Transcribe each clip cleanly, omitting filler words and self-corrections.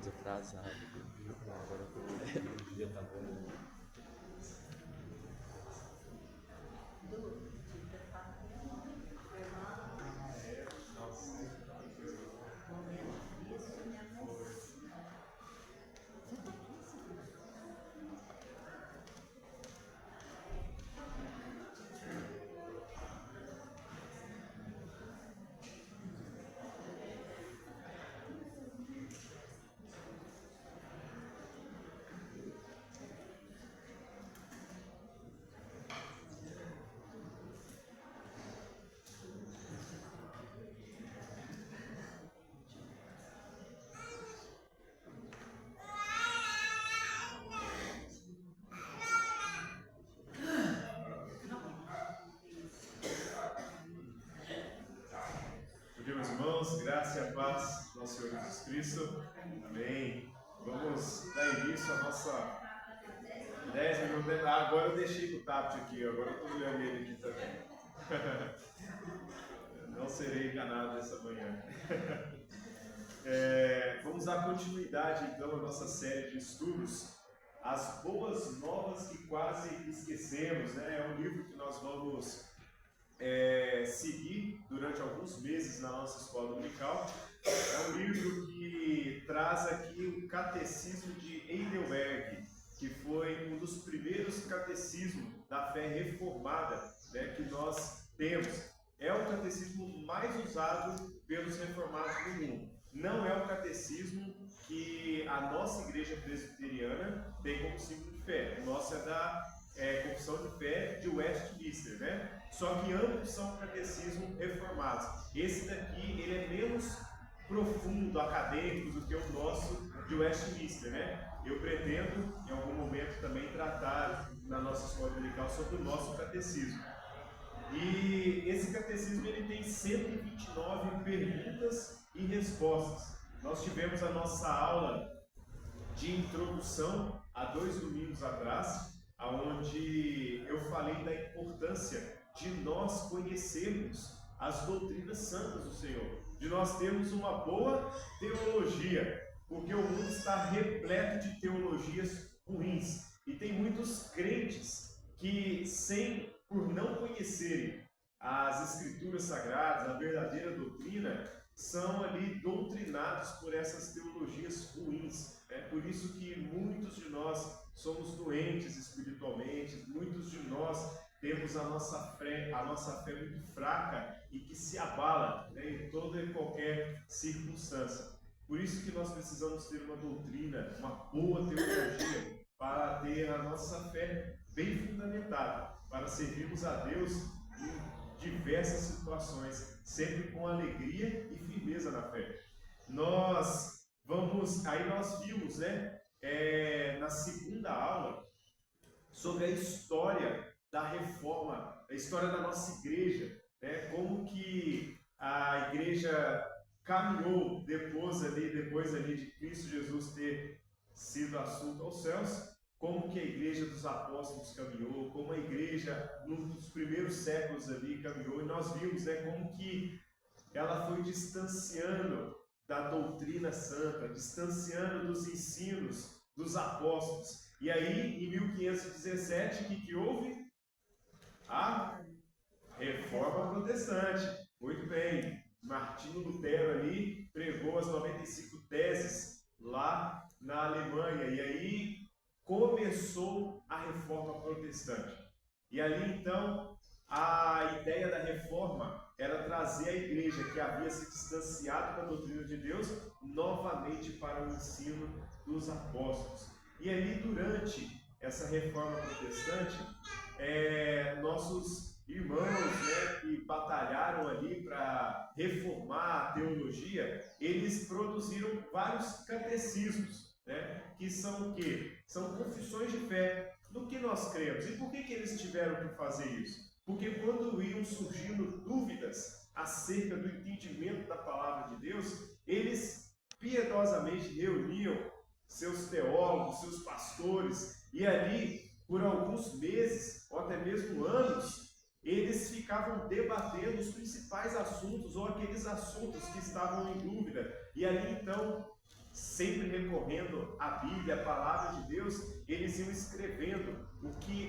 atrasado. Agora o dia tá bom. Meus irmãos, graça e a paz do nosso Senhor Jesus Cristo. Amém. Vamos dar início à nossa 10 minutos. Agora eu deixei o tablet aqui, agora eu estou olhando ele aqui também. Não serei enganado nessa manhã. Vamos dar continuidade então à nossa série de estudos, As Boas Novas que Quase Esquecemos, né? É um livro que nós vamos seguir durante alguns meses na nossa escola dominical. É um livro que traz aqui o Catecismo de Heidelberg, que foi um dos primeiros catecismos da fé reformada, né, que nós temos. É o catecismo mais usado pelos reformados do mundo. Não é o catecismo que a nossa igreja presbiteriana tem como símbolo de fé. O nosso é da Confissão de Fé de Westminster, né? Só que ambos são catecismos reformados. Esse daqui, ele é menos profundo, acadêmico do que o nosso de Westminster, né? Eu pretendo, em algum momento, também tratar na nossa escola dominical sobre o nosso catecismo. E esse catecismo, ele tem 129 perguntas e respostas. Nós tivemos a nossa aula de introdução há 2 domingos atrás, onde eu falei da importância de nós conhecermos as doutrinas santas do Senhor, de nós termos uma boa teologia, porque o mundo está repleto de teologias ruins, e tem muitos crentes que, por não conhecerem as Escrituras Sagradas, a verdadeira doutrina, são ali doutrinados por essas teologias ruins. É por isso que muitos de nós somos doentes espiritualmente, muitos de nós temos a nossa fé muito fraca e que se abala, né, em toda e qualquer circunstância. Por isso que nós precisamos ter uma doutrina, uma boa teologia, para ter a nossa fé bem fundamentada, para servirmos a Deus em diversas situações, sempre com alegria e firmeza na fé. Nós vimos, né, na segunda aula, sobre a história da reforma, a história da nossa igreja, né, como que a igreja caminhou depois ali de Cristo Jesus ter sido assunto aos céus, como que a igreja dos apóstolos caminhou, como a igreja nos primeiros séculos ali caminhou, e nós vimos, né, como que ela foi distanciando da doutrina santa, distanciando dos ensinos dos apóstolos. E aí, em 1517, o que houve? A Reforma Protestante. Muito bem. Martinho Lutero ali pregou as 95 teses lá na Alemanha. E aí começou a Reforma Protestante. E ali, então, a ideia da reforma era trazer a igreja que havia se distanciado da doutrina de Deus novamente para o ensino dos apóstolos. E ali, durante essa reforma protestante, nossos irmãos, né, que batalharam ali para reformar a teologia, eles produziram vários catecismos, né, que são o quê? São confissões de fé do que nós cremos. E por que eles tiveram que fazer isso? Porque quando iam surgindo dúvidas acerca do entendimento da palavra de Deus, eles piedosamente reuniam seus teólogos, seus pastores, e ali, por alguns meses, ou até mesmo anos, eles ficavam debatendo os principais assuntos, ou aqueles assuntos que estavam em dúvida. E ali, então, sempre recorrendo à Bíblia, à Palavra de Deus, eles iam escrevendo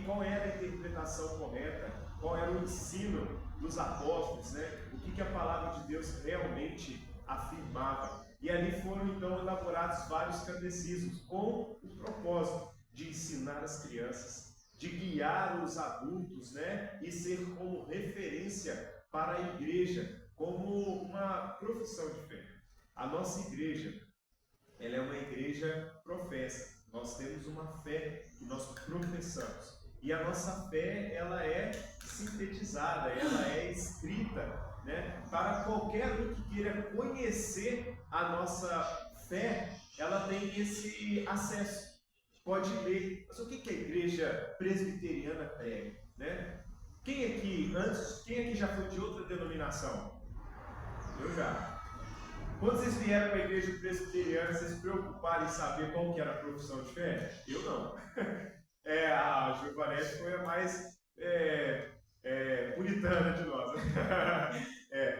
qual era a interpretação correta, qual era o ensino dos apóstolos, né? O que a Palavra de Deus realmente afirmava. E ali foram então elaborados vários catecismos com o propósito de ensinar as crianças, de guiar os adultos, né? E ser como referência para a igreja, como uma profissão de fé. A nossa igreja, ela é uma igreja professa. Nós temos uma fé que nós professamos. E a nossa fé, ela é sintetizada, ela é escrita, né? Para qualquer um que queira conhecer a nossa fé, ela tem esse acesso. Pode ler. Mas o que a igreja presbiteriana prega, né? Quem aqui já foi de outra denominação? Eu já. Quando vocês vieram para a igreja presbiteriana, vocês se preocuparam em saber qual que era a profissão de fé? Eu não. A Giovanete foi a mais puritana de nós.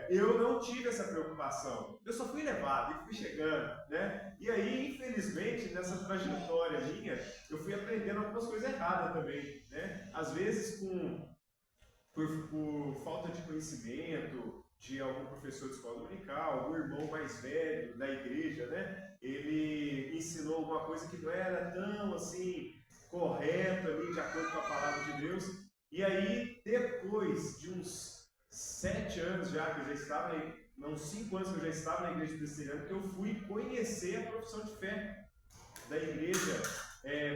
Eu não tive essa preocupação. Eu só fui levado e fui chegando, né? E aí, infelizmente, nessa trajetória minha, eu fui aprendendo algumas coisas erradas também, né? Às vezes por falta de conhecimento de algum professor de escola dominical, algum irmão mais velho da igreja, né? Ele ensinou alguma coisa que não era tão assim correta ali, de acordo com a palavra de Deus. E aí, depois de uns 7 anos já que eu já estava, uns 5 anos que eu já estava na igreja presbiteriana, eu fui conhecer a profissão de fé da igreja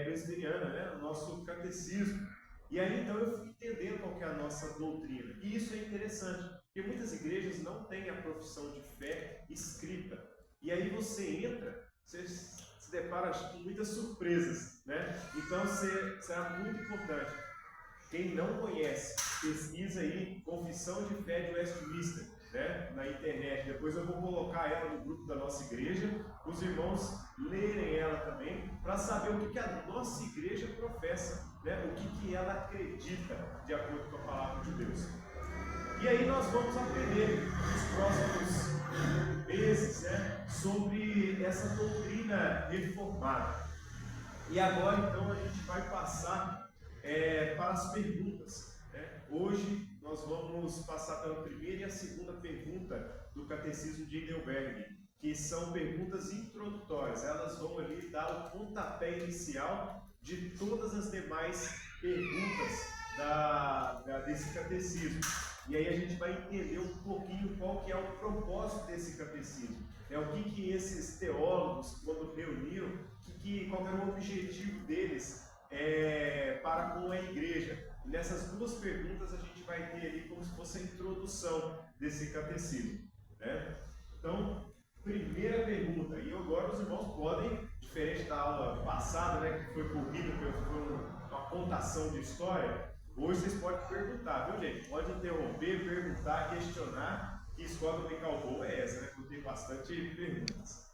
presbiteriana, né? O nosso catecismo. E aí então eu fui entendendo qual que é a nossa doutrina. E isso é interessante, porque muitas igrejas não têm a profissão de fé escrita. E aí você entra, você se depara com muitas surpresas, né? Então será muito importante. Quem não conhece, pesquisa aí Confissão de Fé de Westminster, né? Na internet. Depois eu vou colocar ela no grupo da nossa igreja, os irmãos lerem ela também, para saber o que a nossa igreja professa, né? O que ela acredita de acordo com a palavra de Deus. E aí nós vamos aprender nos próximos meses, né, sobre essa doutrina reformada. E agora então a gente vai passar para as perguntas, né? Hoje nós vamos passar pela primeira e a segunda pergunta do Catecismo de Heidelberg, que são perguntas introdutórias. Elas vão ali dar o pontapé inicial de todas as demais perguntas desse catecismo. E aí a gente vai entender um pouquinho qual que é o propósito desse catecismo. O que esses teólogos, quando reuniram, qual era o objetivo deles para com a igreja. E nessas duas perguntas a gente vai ter ali como se fosse a introdução desse catecismo, né? Então, primeira pergunta, e agora os irmãos podem, diferente da aula passada, né, que foi corrida, foi uma contação de história, hoje vocês podem perguntar, viu gente? Pode interromper, perguntar, questionar, que escola dominical boa é essa, né? Porque tem bastante perguntas.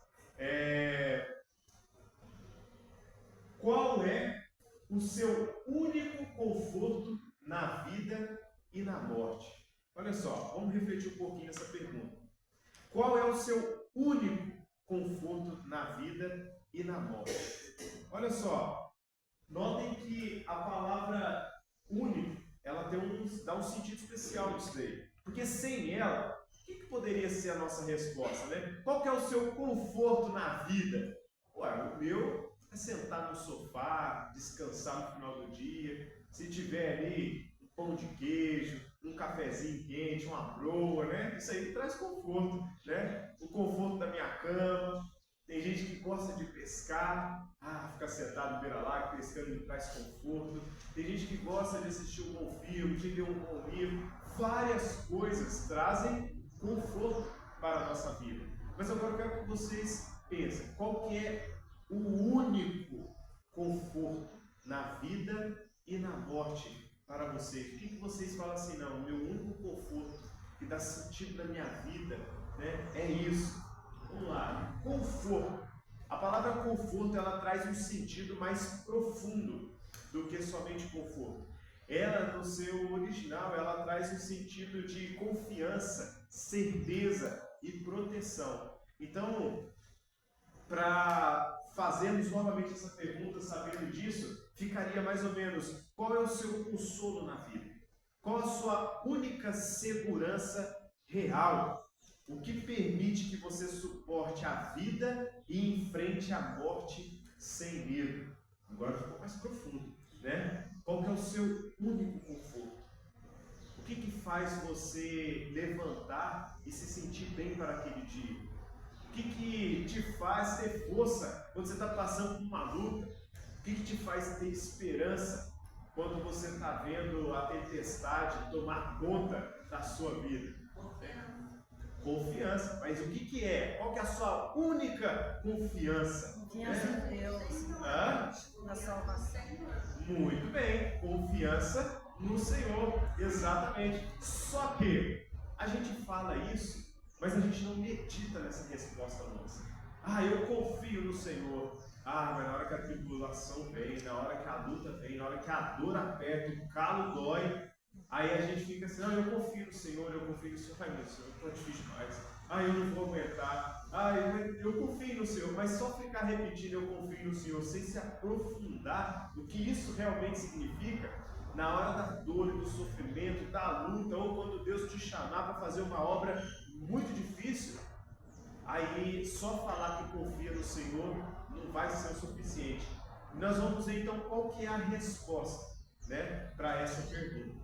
Qual é o seu único conforto na vida e na morte? Olha só, vamos refletir um pouquinho nessa pergunta. Qual é o seu único conforto na vida e na morte? Olha só, notem que a palavra único, ela dá um sentido especial nisso daí. Porque sem ela, o que poderia ser a nossa resposta, né? Qual que é o seu conforto na vida? Ué, o meu é sentar no sofá, descansar no final do dia, se tiver ali um pão de queijo, um cafezinho quente, uma broa, né? Isso aí traz conforto, né? O conforto da minha cama. Tem gente que gosta de pescar, ficar sentado no beira-lago pescando me traz conforto. Tem gente que gosta de assistir um bom filme, de ler um bom livro. Várias coisas trazem conforto para a nossa vida. Mas agora eu quero que vocês pensem, qual que é o único conforto na vida e na morte para vocês? O que vocês falam assim, não, o meu único conforto que dá sentido na minha vida, né, é isso. Vamos lá, conforto. A palavra conforto, ela traz um sentido mais profundo do que somente conforto. Ela, no seu original, ela traz um sentido de confiança, certeza e proteção. Então, para fazermos novamente essa pergunta, sabendo disso, ficaria mais ou menos: qual é o seu consolo na vida? Qual a sua única segurança real? O que permite que você suporte a vida e enfrente a morte sem medo? Agora ficou mais profundo, né? Qual que é o seu único conforto? O que faz você levantar e se sentir bem para aquele dia? O que te faz ter força quando você está passando por uma luta? O que te faz ter esperança quando você está vendo a tempestade tomar conta da sua vida? Confiança. Mas o que é? Qual que é a sua única confiança? Confiança em Deus. Na salvação. Muito bem. Confiança no Senhor. Exatamente. Só que a gente fala isso, mas a gente não medita nessa resposta nossa. Eu confio no Senhor. Mas na hora que a tribulação vem, na hora que a luta vem, na hora que a dor aperta, o calo dói, aí a gente fica assim: eu confio no Senhor, eu confio no Senhor. Meu Senhor, está difícil demais. Eu não vou aguentar. Eu confio no Senhor. Mas só ficar repetindo eu confio no Senhor sem se aprofundar no que isso realmente significa, na hora da dor e do sofrimento, da luta, ou quando Deus te chamar para fazer uma obra muito difícil, aí só falar que confia no Senhor não vai ser o suficiente. Nós vamos ver então qual que é a resposta, né, para essa pergunta.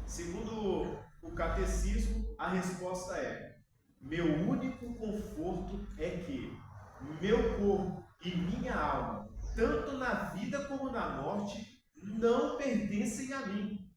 Segundo o catecismo, a resposta é: meu único conforto é que meu corpo e minha alma, tanto na vida como na morte, não pertencem a mim,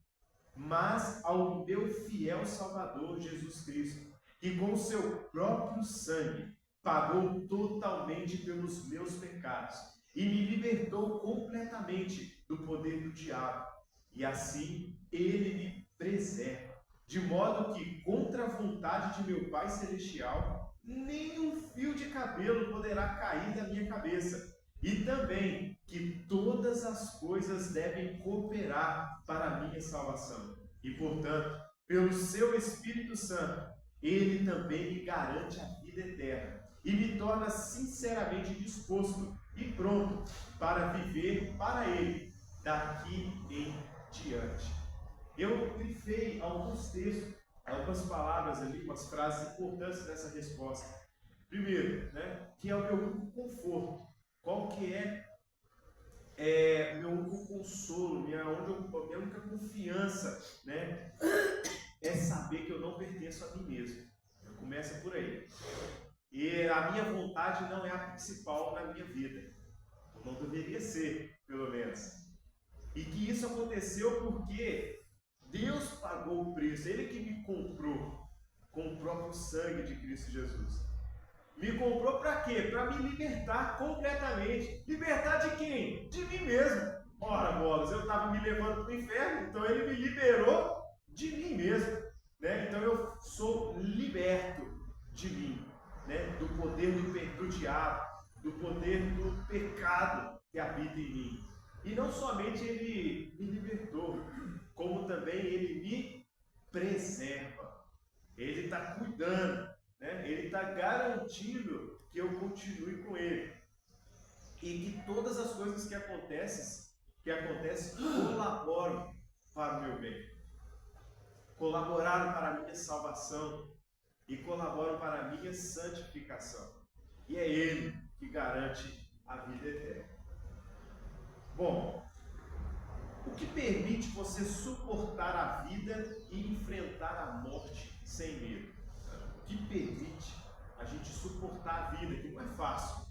mas ao meu fiel Salvador Jesus Cristo, que com seu próprio sangue pagou totalmente pelos meus pecados e me libertou completamente do poder do diabo. E assim ele me preserva, de modo que, contra a vontade de meu Pai Celestial, nem um fio de cabelo poderá cair da minha cabeça. E também que todas as coisas devem cooperar para a minha salvação. E, portanto, pelo seu Espírito Santo, ele também me garante a vida eterna e me torna sinceramente disposto e pronto para viver para ele daqui em diante. Eu grifei alguns textos, algumas palavras ali, umas frases importantes dessa resposta. Primeiro, né, que é o meu único conforto. Qual que é meu único consolo, minha única confiança, né, é saber que eu não pertenço a mim mesmo. Começa por aí. E a minha vontade não é a principal na minha vida. Não deveria ser, pelo menos. E que isso aconteceu porque Deus pagou o preço. Ele que me comprou com o próprio sangue de Cristo Jesus. Me comprou para quê? Para me libertar completamente. Libertar de quem? De mim mesmo. Ora, bolas, eu estava me levando para o inferno, então ele me liberou de mim mesmo. Né? Então eu sou liberto de mim, né? Do poder do diabo, do poder do pecado que habita em mim. E não somente ele me libertou, como também ele me preserva. Ele está cuidando, né? Ele está garantindo que eu continue com ele. E que todas as coisas que acontecem colaboram para o meu bem. Colaboraram para a minha salvação e colaboram para a minha santificação. E é Ele que garante a vida eterna. Bom, o que permite você suportar a vida e enfrentar a morte sem medo? O que permite a gente suportar a vida, que não é fácil,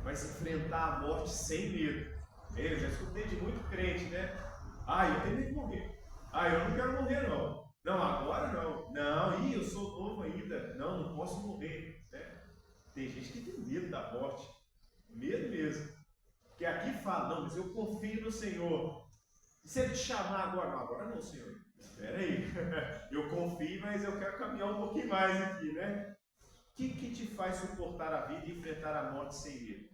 mas enfrentar a morte sem medo? Eu já escutei de muito crente, né? Eu tenho medo de morrer. Eu não quero morrer, não. Não, agora não. Não, eu sou novo ainda. Não posso morrer. Né? Tem gente que tem medo da morte. Medo mesmo. Porque aqui fala: não, mas eu confio no Senhor. E se ele te chamar agora? Não, agora não, Senhor. Espera aí. Eu confio, mas eu quero caminhar um pouquinho mais aqui, né? O que te faz suportar a vida e enfrentar a morte sem medo?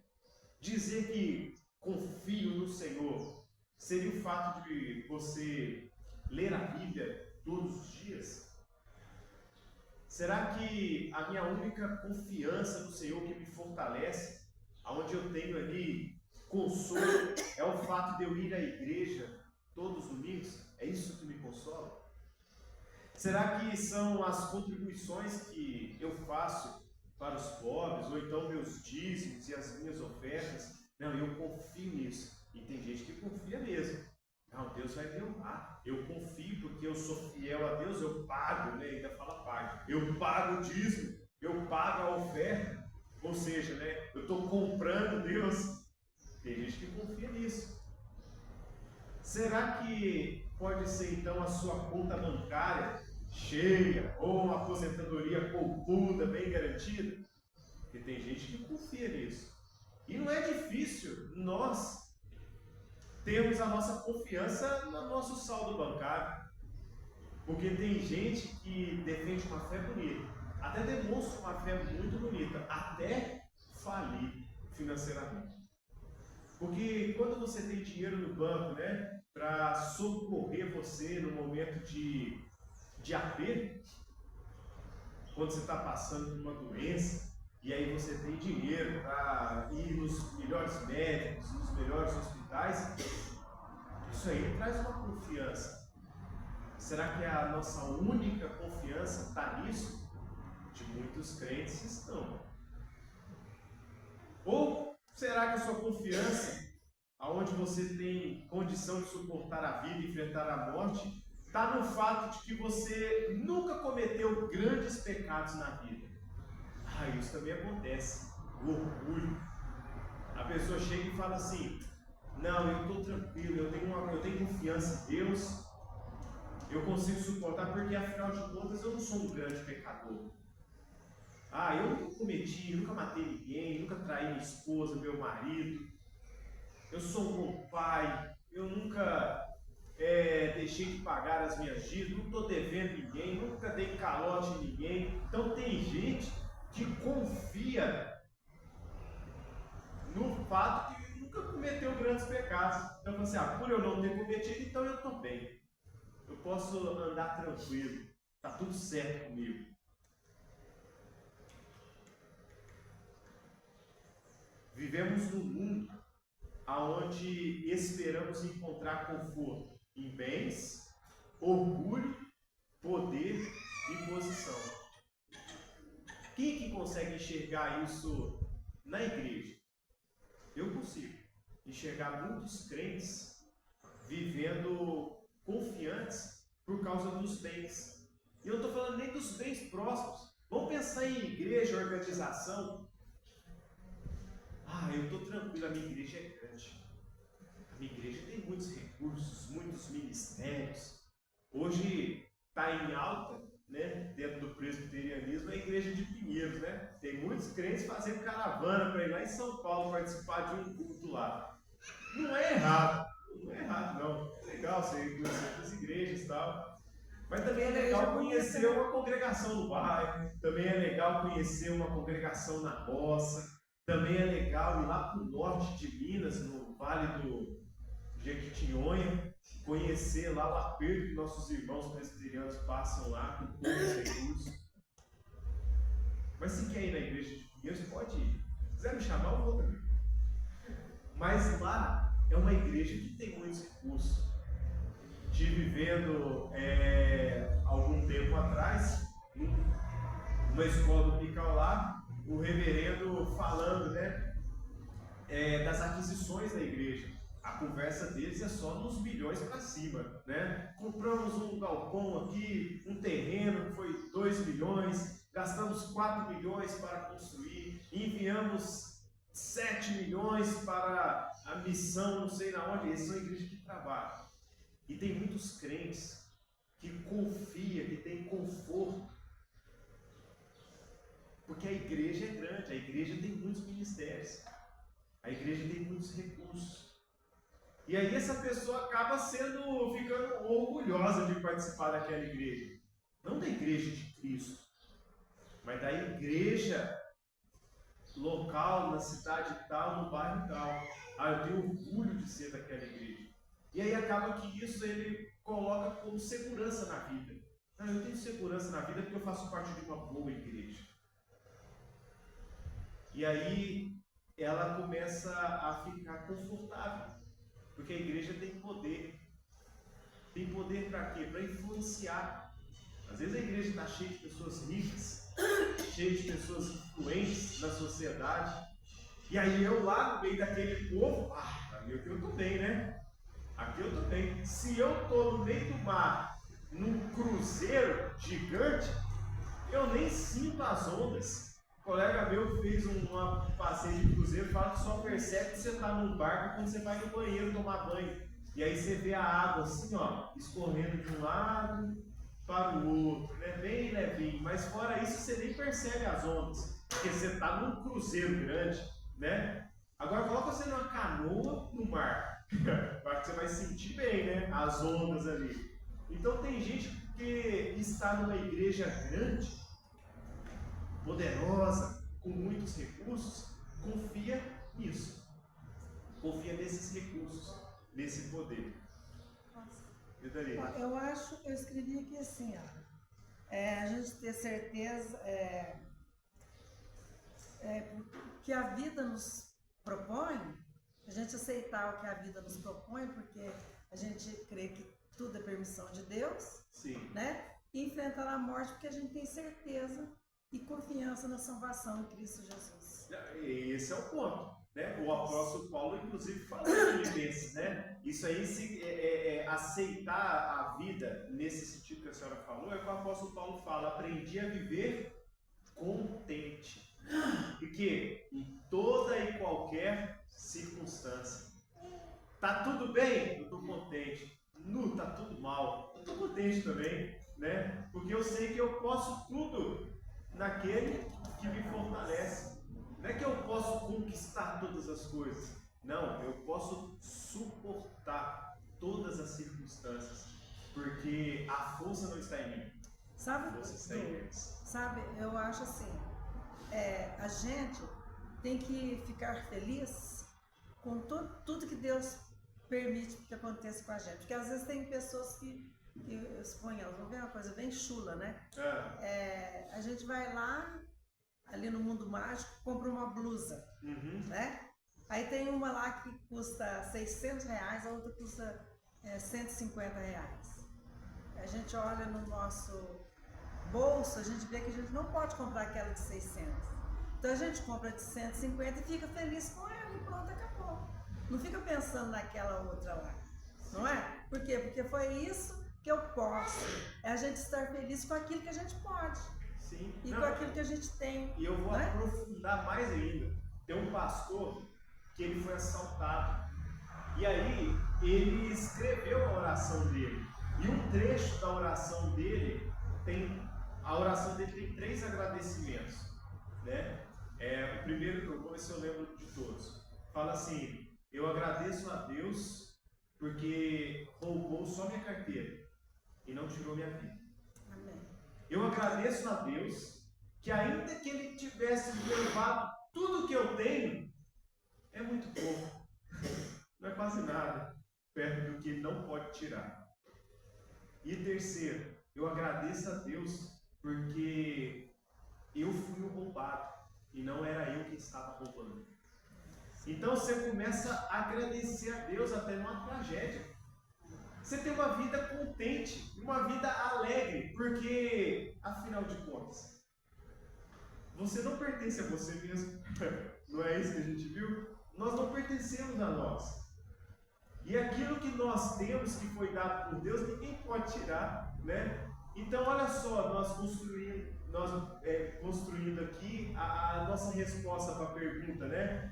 Dizer que confio no Senhor seria o fato de você ler a Bíblia todos os dias? Será que a minha única confiança no Senhor que me fortalece, aonde eu tenho ali consolo, é o fato de eu ir à igreja todos os domingos? É isso que me consola? Será que são as contribuições que eu faço para os pobres, ou então meus dízimos e as minhas ofertas? Não, eu confio nisso. E tem gente que confia mesmo. Não, Deus vai me honrar. Eu confio porque eu sou fiel a Deus, eu pago, né? Ainda fala pago. Eu pago o dízimo, eu pago a oferta. Ou seja, né? Eu estou comprando Deus. Tem gente que confia nisso. Será que pode ser então a sua conta bancária cheia ou uma aposentadoria poupuda, bem garantida? Porque tem gente que confia nisso. E não é difícil nós termos a nossa confiança no nosso saldo bancário. Porque tem gente que defende uma fé bonita, até demonstra uma fé muito bonita, até falir financeiramente. Porque quando você tem dinheiro no banco, né, para socorrer você no momento de aperto, quando você está passando por uma doença, e aí você tem dinheiro para ir nos melhores médicos, nos melhores hospitais, isso aí traz uma confiança. Será que a nossa única confiança está nisso? De muitos crentes estão. Ou será que a sua confiança, aonde você tem condição de suportar a vida e enfrentar a morte, está no fato de que você nunca cometeu grandes pecados na vida? Isso também acontece. O orgulho. A pessoa chega e fala assim: não, eu estou tranquilo, eu tenho confiança em Deus, eu consigo suportar porque afinal de contas eu não sou um grande pecador. Eu nunca cometi, nunca matei ninguém, nunca traí minha esposa, meu marido, eu sou um bom pai, eu nunca deixei de pagar as minhas dívidas, não estou devendo ninguém, nunca dei calote em ninguém. Então tem gente que confia no fato que nunca cometeu grandes pecados. Então assim, por eu não ter cometido, então eu estou bem. Eu posso andar tranquilo, está tudo certo comigo. Vivemos num mundo onde esperamos encontrar conforto em bens, orgulho, poder e posição. Quem que consegue enxergar isso na igreja? Eu consigo enxergar muitos crentes vivendo confiantes por causa dos bens. E eu não estou falando nem dos bens próximos. Vamos pensar em igreja, organização. Eu estou tranquilo, a minha igreja é grande. A minha igreja tem muitos recursos, muitos ministérios. Hoje está em alta, né, dentro do presbiterianismo, a igreja de Pinheiros, né? Tem muitos crentes fazendo caravana para ir lá em São Paulo participar de um culto lá. Não é errado, não. É legal você conhecer outras igrejas e tal. Mas também é legal conhecer uma congregação no bairro, também é legal conhecer uma congregação na roça, também é legal ir lá para o norte de Minas, no Vale do Jequitinhonha, conhecer lá o aperto que nossos irmãos presbiterianos passam lá com poucos recursos. Mas se quer ir na igreja de Pinheiros, pode ir. Se quiser me chamar, eu vou também. Mas lá é uma igreja que tem muitos recursos. Estive vendo algum tempo atrás, numa escola dominical lá, o reverendo falando, né, das aquisições da igreja. A conversa deles é só nos milhões para cima, né? Compramos um galpão aqui, um terreno que foi 2 milhões, gastamos 4 milhões para construir, enviamos 7 milhões para a missão, não sei na onde. Essas são igrejas que trabalham. E tem muitos crentes que confiam, que têm conforto, porque a igreja é grande, a igreja tem muitos ministérios, a igreja tem muitos recursos. E aí essa pessoa acaba ficando orgulhosa de participar daquela igreja. Não da igreja de Cristo, mas da igreja local, na cidade tal, no bairro tal. Eu tenho orgulho de ser daquela igreja. E aí acaba que isso ele coloca como segurança na vida. eu tenho segurança na vida porque eu faço parte de uma boa igreja. E aí ela começa a ficar confortável, porque a igreja tem poder. Tem poder para quê? Para influenciar. Às vezes a igreja está cheia de pessoas ricas, cheia de pessoas influentes na sociedade. E aí eu lá no meio daquele povo, aqui eu estou bem, né? Aqui eu estou bem. Se eu estou no meio do mar, num cruzeiro gigante, eu nem sinto as ondas. Um colega meu fez uma passeio de cruzeiro, fala que só percebe que você está num barco quando você vai no banheiro tomar banho. E aí você vê a água assim, ó, escorrendo de um lado para o outro, né? Bem levinho. Mas fora isso, você nem percebe as ondas, porque você está num cruzeiro grande, né? Agora coloca você numa canoa no mar. Eu acho que você vai sentir bem, né? As ondas ali. Então tem gente que está numa igreja grande, poderosa, com muitos recursos, confia nisso. Confia nesses recursos, nesse poder. Eu escrevi aqui assim, ó, a gente ter certeza que a vida nos propõe, a gente aceitar o que a vida nos propõe, porque a gente crê que tudo é permissão de Deus, sim, né? E enfrentar a morte porque a gente tem certeza e confiança na salvação em Cristo Jesus. Esse é o ponto, né? O apóstolo Paulo, inclusive, fala em Filipenses, né? Isso aí, aceitar a vida nesse sentido que a senhora falou, é o que o apóstolo Paulo fala: aprendi a viver contente. Porque em toda e qualquer circunstância. Tá tudo bem? Eu estou contente. Tá tudo mal. Eu estou contente também, né? Porque eu sei que eu posso tudo naquele que me fortalece. Não é que eu posso conquistar todas as coisas. Não, eu posso suportar todas as circunstâncias. Porque a força não está em mim. Sabe, a força está em Deus. Sabe, eu acho assim, a gente tem que ficar feliz com tudo que Deus permite que aconteça com a gente. Porque às vezes tem pessoas que expõem, vamos ver uma coisa bem chula, né? A gente vai lá, ali no mundo mágico, compra uma blusa, né? Aí tem uma lá que custa R$600, a outra custa R$150. A gente olha no nosso bolso, a gente vê que a gente não pode comprar aquela de 600. Então a gente compra de 150 e fica feliz com ela e pronto, acabou. Não fica pensando naquela outra lá, não é? Por quê? Porque foi isso que eu posso. É a gente estar feliz com aquilo que a gente pode. Sim. E com aquilo que a gente tem. E eu vou aprofundar mais ainda. Tem um pastor que ele foi assaltado. E aí ele escreveu a oração dele. E um trecho da oração dele a oração dele tem 3 agradecimentos, né? O primeiro, eu vou ver se eu lembro de todos. Fala assim: eu agradeço a Deus porque roubou só minha carteira e não tirou minha vida. Amém. Eu agradeço a Deus que ainda que Ele tivesse levado tudo que eu tenho, é muito pouco. Não é quase nada perto do que Ele não pode tirar. E terceiro, eu agradeço a Deus porque eu fui o roubado e não era eu que estava roubando. Então você começa a agradecer a Deus até numa tragédia. Você tem uma vida contente, uma vida alegre, porque, afinal de contas, você não pertence a você mesmo. Não é isso que a gente viu? Nós não pertencemos a nós. E aquilo que nós temos, que foi dado por Deus, ninguém pode tirar, né? Então, olha só, nós construindo aqui a nossa resposta para a pergunta, né?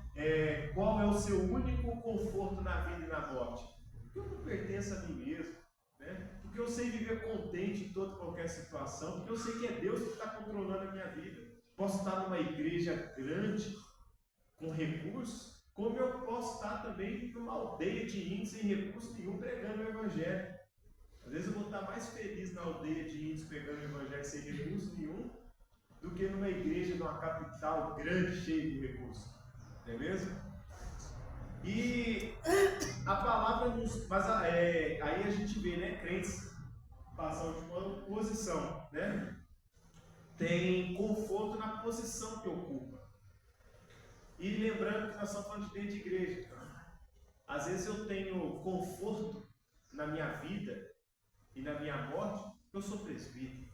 Qual é o seu único conforto na vida e na morte? Porque eu não pertenço a mim mesmo, né? Porque eu sei viver contente em toda e qualquer situação, porque eu sei que é Deus que está controlando a minha vida. Posso estar numa igreja grande, com recursos, como eu posso estar também numa aldeia de índios sem recurso nenhum pregando o Evangelho. Às vezes eu vou estar mais feliz na aldeia de índios pregando o Evangelho sem recurso nenhum do que numa igreja de uma capital grande, cheia de recursos. Não é mesmo? E a palavra nos... Mas aí a gente vê, né, crentes passar a última posição, né? Tem conforto na posição que ocupa. E lembrando que nós estamos falando de dentro de igreja. Às vezes eu tenho conforto na minha vida e na minha morte, porque eu sou presbítero.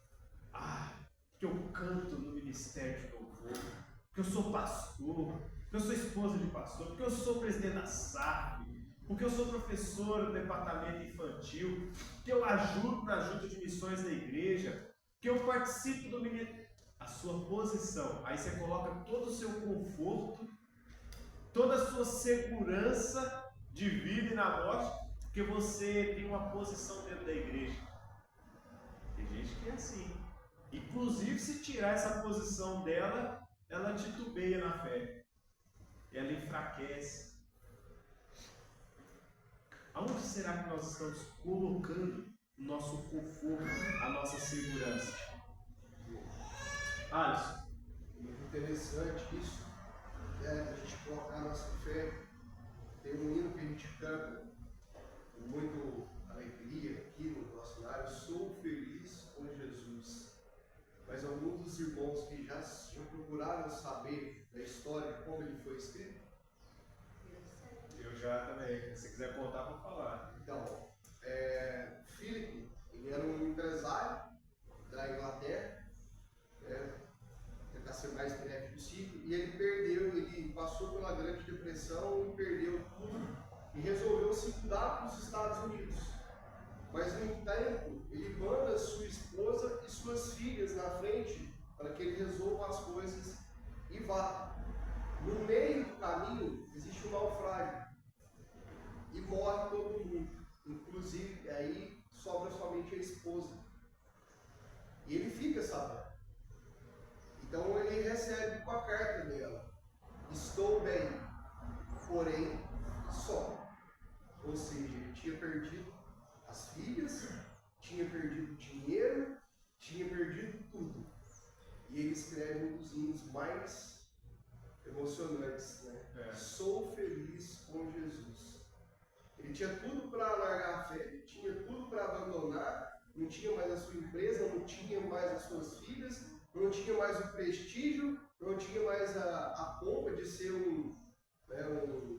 Que eu canto no ministério de louvor, porque eu sou pastor, porque eu sou esposa de pastor, porque eu sou presidente da SAF, porque eu sou professor do departamento infantil, porque eu ajudo na junta de missões da igreja, que eu participo do ministério. A sua posição, aí você coloca todo o seu conforto, toda a sua segurança de vida e na morte, porque você tem uma posição dentro da igreja. Tem gente que é assim. Inclusive, se tirar essa posição dela, ela titubeia na fé. Ela enfraquece. Aonde será que nós estamos colocando o nosso conforto, a nossa segurança? Alisson. Muito interessante isso, a gente colocar a nossa fé. Tem um hino que a gente canta com muita alegria aqui no nosso lar: sou feliz com Jesus. Mas alguns dos irmãos que já procuraram saber da história, como ele foi escrito? Eu já também, se quiser contar, vou falar. Então, Philip, ele era um empresário da Inglaterra, tentar ser o mais breve possível, e ele passou pela Grande Depressão e perdeu tudo, e resolveu se mudar para os Estados Unidos. Mas no tempo, ele manda sua esposa e suas filhas na frente para que ele resolva as coisas e vá. No meio do caminho existe um naufrágio e morre todo mundo, inclusive aí sobra somente a esposa. E ele fica sabendo. Então ele recebe uma carta dela: estou bem, porém só. Ou seja, ele tinha perdido as filhas, tinha perdido dinheiro, tinha perdido tudo. E ele escreve um dos hinos mais emocionantes, né? Sou feliz com Jesus. Ele tinha tudo para largar a fé, tinha tudo para abandonar, não tinha mais a sua empresa, não tinha mais as suas filhas, não tinha mais o prestígio, não tinha mais a pompa de ser um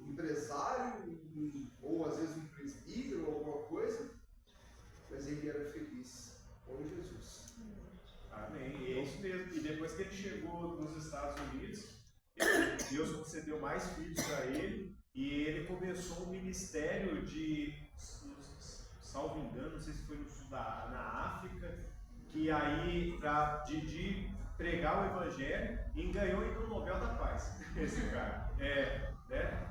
empresário, ou às vezes um presbítero ou alguma coisa, mas ele era feliz com Jesus. Amém, e é isso mesmo. E depois que ele chegou nos Estados Unidos, Deus concedeu mais filhos para ele, e ele começou um ministério de, salvo engano, não sei se foi no sul na África, que aí, de pregar o Evangelho, e ganhou ainda o Nobel da Paz, esse cara.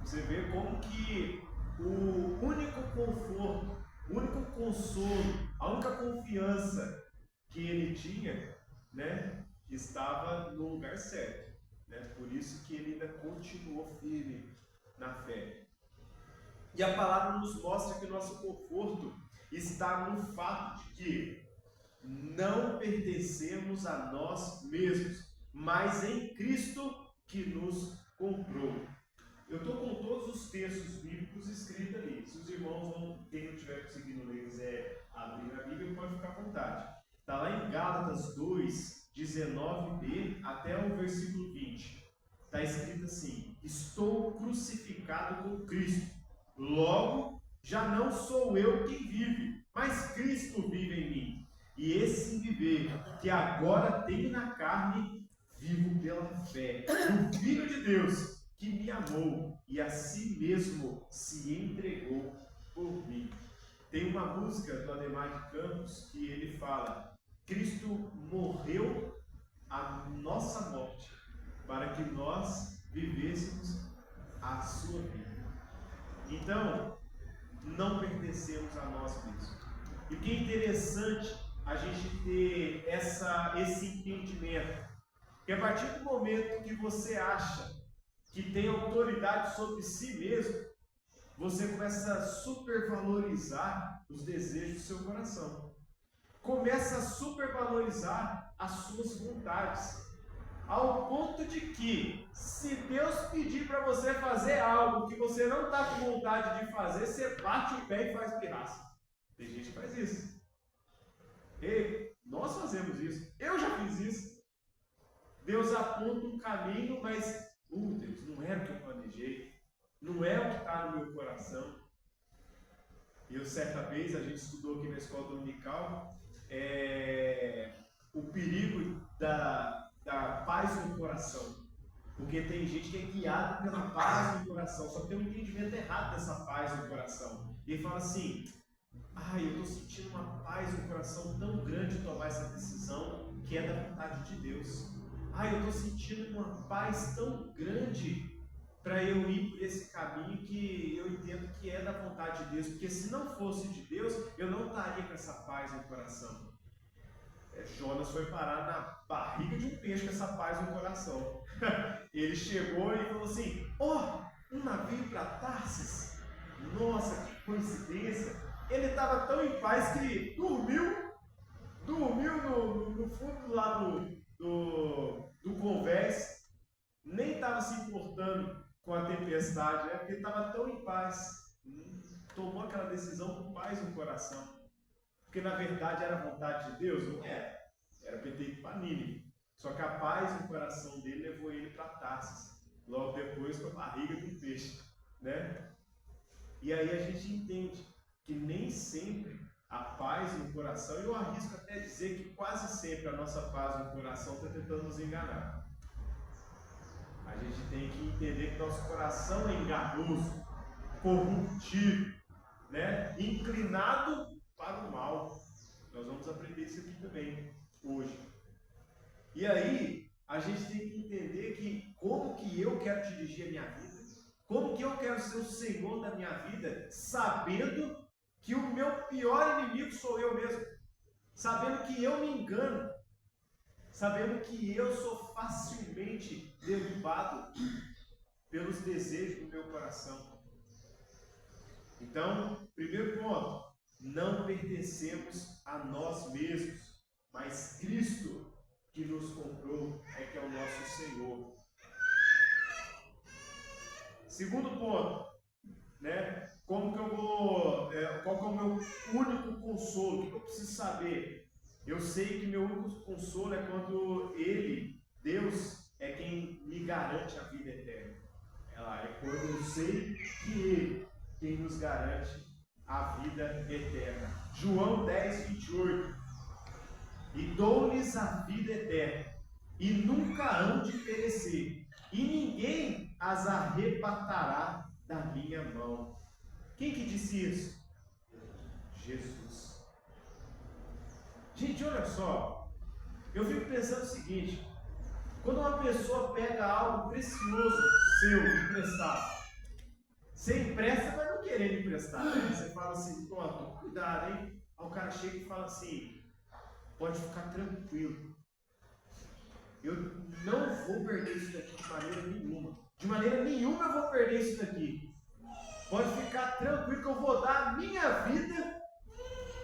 Você vê como que o único conforto, o único consolo, a única confiança que ele tinha, né, estava no lugar certo. Né? Por isso que ele ainda continuou firme na fé. E a palavra nos mostra que o nosso conforto está no fato de que não pertencemos a nós mesmos, mas em Cristo que nos comprou. Eu estou com todos os textos bíblicos escritos ali. Se os irmãos quem não estiver conseguindo ler, quiser abrir a Bíblia, pode ficar à vontade. Está lá em Gálatas 2, 19b até o versículo 20. Está escrito assim: estou crucificado com Cristo. Logo, já não sou eu quem vive, mas Cristo vive em mim. E esse viver que agora tenho na carne, vivo pela fé no Filho de Deus, que me amou e a si mesmo se entregou por mim. Tem uma música do Ademar de Campos que ele fala: Cristo morreu a nossa morte para que nós vivêssemos a sua vida. Então, não pertencemos a nós mesmos. E o que é interessante a gente ter esse entendimento, que a partir do momento que você acha que tem autoridade sobre si mesmo, você começa a supervalorizar os desejos do seu coração. Começa a supervalorizar as suas vontades. Ao ponto de que, se Deus pedir para você fazer algo que você não está com vontade de fazer, você bate o pé e faz pirraça. Tem gente que faz isso. Ei, nós fazemos isso. Eu já fiz isso. Deus aponta um caminho, mas, Deus, não era o que eu planejei. Não é o que está no meu coração. E eu, certa vez, a gente estudou aqui na escola dominical, o perigo da paz no coração. Porque tem gente que é guiada pela paz no coração, só que tem um entendimento errado dessa paz no coração. E ele fala assim, eu estou sentindo uma paz no coração tão grande de tomar essa decisão, que é da vontade de Deus. Eu estou sentindo uma paz tão grande para eu ir por esse caminho que eu entendo que é da vontade de Deus. Porque se não fosse de Deus, eu não estaria com essa paz no coração. Jonas foi parar na barriga de um peixe com essa paz no coração. Ele chegou e falou assim, um navio para Tarsis? Nossa, que coincidência! Ele estava tão em paz que dormiu no fundo lá do convés, nem estava se importando com a tempestade, porque estava tão em paz. Tomou aquela decisão com paz no coração. Porque na verdade era a vontade de Deus? Não era. Era para ele ter ido para Nínive. Só que a paz no coração dele levou ele para Tarsis. Logo depois para a barriga de um peixe. Né? E aí a gente entende que nem sempre a paz no coração, eu arrisco até dizer que quase sempre a nossa paz no coração está tentando nos enganar. A gente tem que entender que nosso coração é enganoso, corruptível, né? Inclinado para o mal. Nós vamos aprender isso aqui também, hoje. E aí, a gente tem que entender que como que eu quero dirigir a minha vida, como que eu quero ser o Senhor da minha vida, sabendo que o meu pior inimigo sou eu mesmo, sabendo que eu me engano, sabendo que eu sou facilmente derrubado pelos desejos do meu coração. Então, primeiro ponto, não pertencemos a nós mesmos, mas Cristo que nos comprou é que é o nosso Senhor. Segundo ponto, né? Como que eu vou, qual que é o meu único consolo? O que eu preciso saber? Eu sei que meu único consolo é quando Ele, Deus, é quem me garante a vida eterna. É quando eu sei que Ele, quem nos garante a vida eterna. João 10, 28. E dou-lhes a vida eterna, e nunca hão de perecer, e ninguém as arrebatará da minha mão. Quem que disse isso? Jesus. Gente, olha só, eu fico pensando o seguinte, quando uma pessoa pega algo precioso seu emprestado, você empresta, mas não querer emprestar, né? Você fala assim, pronto, cuidado, hein? Aí o cara chega e fala assim, pode ficar tranquilo, eu não vou perder isso daqui de maneira nenhuma. De maneira nenhuma eu vou perder isso daqui. Pode ficar tranquilo que eu vou dar a minha vida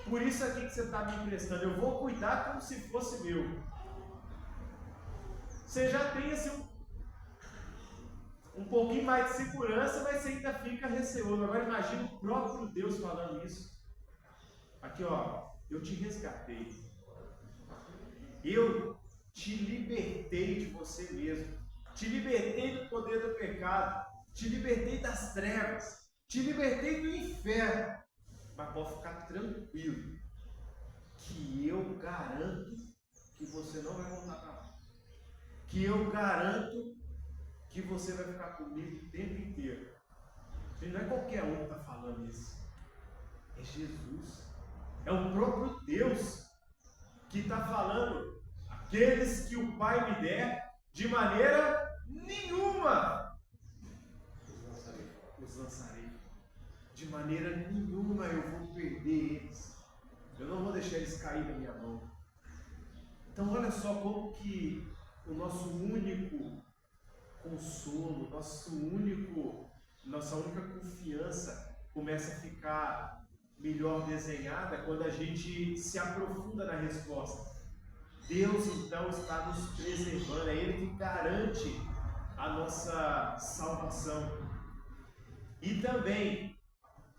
por isso aqui que você está me emprestando. Eu vou cuidar como se fosse meu. Você já tem assim, um pouquinho mais de segurança, mas você ainda fica receoso. Agora imagina o próprio Deus falando isso. Aqui ó, eu te resgatei. Eu te libertei de você mesmo. Te libertei do poder do pecado. Te libertei das trevas. Te libertei do inferno. Mas pode ficar tranquilo que eu garanto que você não vai voltar para lá. Que eu garanto que você vai ficar comigo o tempo inteiro. Não é qualquer um que está falando isso. É Jesus. É o próprio Deus que está falando. Aqueles que o Pai me der, de maneira nenhuma os lançarei. De maneira nenhuma eu vou perder eles. Eu não vou deixar eles cair na minha mão. Então olha só como que o nosso único consolo, nossa única confiança começa a ficar melhor desenhada quando a gente se aprofunda na resposta. Deus então está nos preservando, é Ele que garante a nossa salvação. E também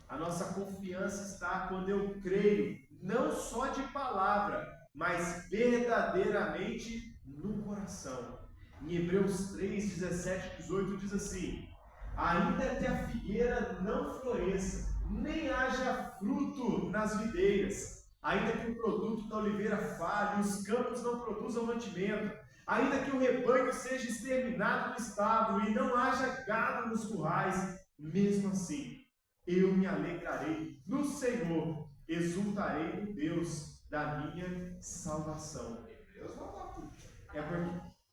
a nossa confiança está quando eu creio não só de palavra, mas verdadeiramente no coração. Em Hebreus 3, 17 e 18 diz assim: ainda que a figueira não floresça, nem haja fruto nas videiras, ainda que o produto da oliveira falhe, os campos não produzam mantimento, ainda que o rebanho seja exterminado no estábulo e não haja gado nos currais, mesmo assim eu me alegrarei no Senhor, exultarei no Deus da minha salvação. Deus não está tudo.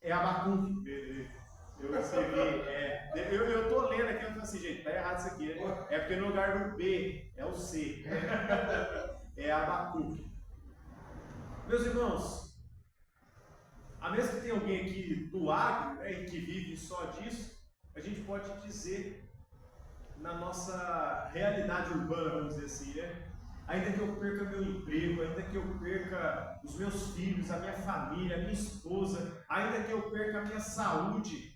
É Abacuque. Eu escrevi, eu tô lendo aqui, eu falo assim, gente, tá errado isso aqui, né? É porque no lugar do B é o C. É Abacuque. Meus irmãos, a menos que tenha alguém aqui do agro, né, que vive só disso, a gente pode dizer, na nossa realidade urbana, vamos dizer assim, né? Ainda que eu perca meu emprego, ainda que eu perca os meus filhos, a minha família, a minha esposa, ainda que eu perca a minha saúde,